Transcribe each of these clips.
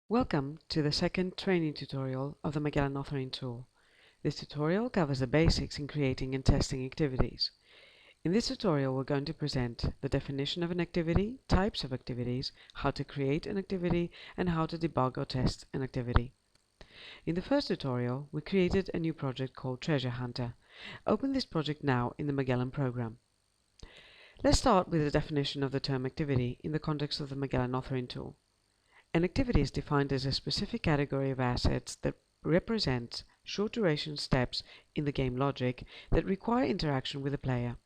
Welcome to the second training tutorial of the MAGELLAN Authoring Tool. This tutorial covers the basics in creating and testing activities. In this tutorial, we're going to present the definition of an activity, types of activities, how to create an activity, and how to debug or test an activity. In the first tutorial, we created a new project called Treasure Hunter. Open this project now in the MAGELLAN program. Let's start with the definition of the term activity in the context of the MAGELLAN Authoring Tool. An activity is defined as a specific category of assets that represents short-duration steps in the game logic that require interaction with the player.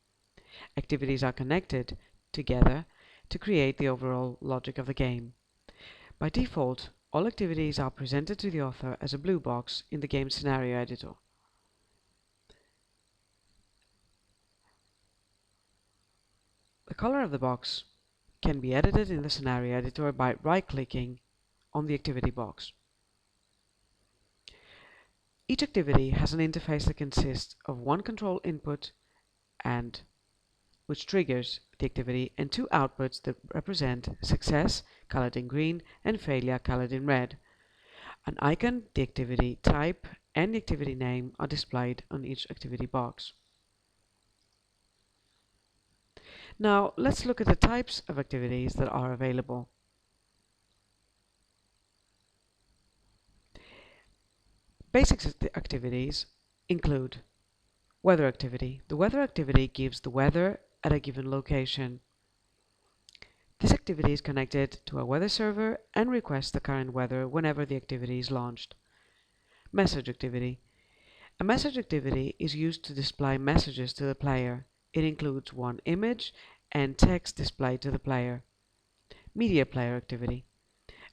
Activities are connected together to create the overall logic of the game. By default, all activities are presented to the author as a blue box in the game scenario editor. The color of the box can be edited in the scenario editor by right-clicking on the activity box. Each activity has an interface that consists of one control input and which triggers the activity and two outputs that represent success, colored in green, and failure, colored in red. An icon, the activity type, and the activity name are displayed on each activity box. Now let's look at the types of activities that are available. Basic activities include weather activity. The weather activity gives the weather at a given location. This activity is connected to a weather server and requests the current weather whenever the activity is launched. Message activity. A message activity is used to display messages to the player. It includes one image and text displayed to the player. Media player activity.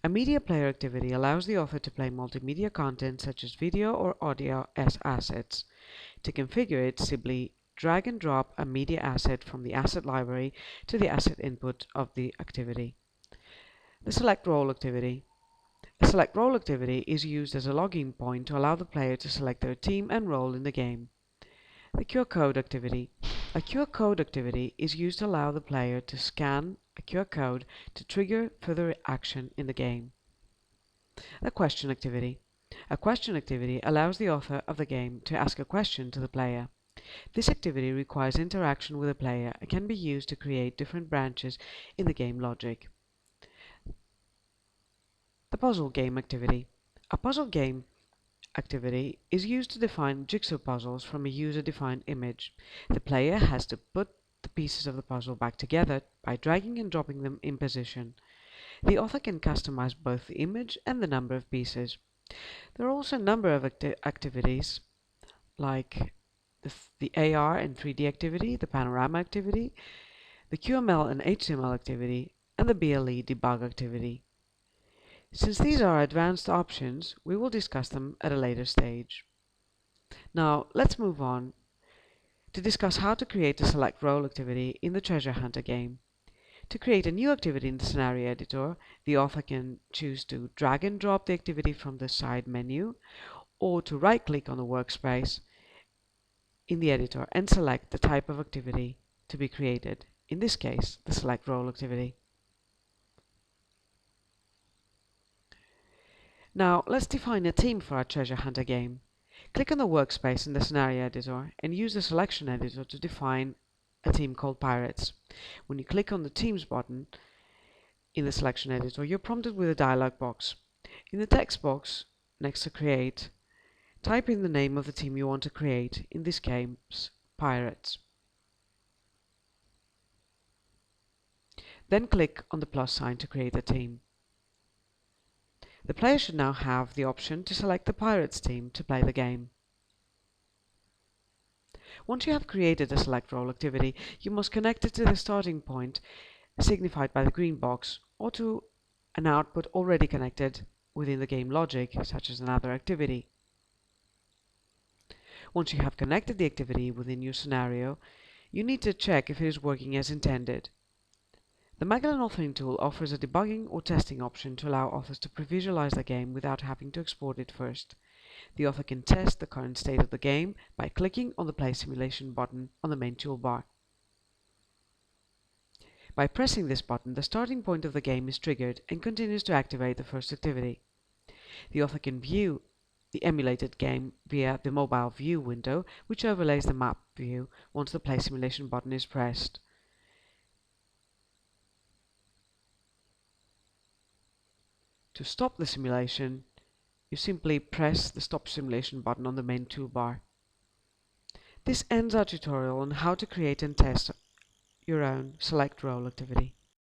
A media player activity allows the author to play multimedia content such as video or audio as assets. To configure it, simply drag and drop a media asset from the asset library to the asset input of the activity. The select role activity. A select role activity is used as a logging point to allow the player to select their team and role in the game. The QR code activity. A QR code activity is used to allow the player to scan a QR code to trigger further action in the game. A question activity. A question activity allows the author of the game to ask a question to the player. This activity requires interaction with the player and can be used to create different branches in the game logic. The puzzle game activity. A puzzle game activity is used to define jigsaw puzzles from a user-defined image. The player has to put the pieces of the puzzle back together by dragging and dropping them in position. The author can customize both the image and the number of pieces. There are also a number of activities like the AR and 3D activity, the panorama activity, the QML and HTML activity, and the BLE debug activity. Since these are advanced options, we will discuss them at a later stage. Now let's move on to discuss how to create a select role activity in the Treasure Hunter game. To create a new activity in the scenario editor, the author can choose to drag and drop the activity from the side menu or to right-click on the workspace in the editor and select the type of activity to be created, in this case, the select role activity. Now let's define a theme for our Treasure Hunter game. Click on the workspace in the scenario editor and use the selection editor to define a theme called Pirates. When you click on the Themes button in the selection editor, you're prompted with a dialog box. In the text box next to Create, type in the name of the theme you want to create, in this case, Pirates. Then click on the plus sign to create a theme. The player should now have the option to select the Pirates theme to play the game. Once you have created a select role activity, you must connect it to the starting point signified by the green box or to an output already connected within the game logic, such as another activity. Once you have connected the activity within your scenario, you need to check if it is working as intended. The MAGELLAN Authoring Tool offers a debugging or testing option to allow authors to pre-visualize the game without having to export it first. The author can test the current state of the game by clicking on the Play Simulation button on the main toolbar. By pressing this button, the starting point of the game is triggered and continues to activate the first activity. The author can view the emulated game via the mobile view window, which overlays the map view once the play simulation button is pressed. To stop the simulation, you simply press the Stop Simulation button on the main toolbar. This ends our tutorial on how to create and test your own select role activity.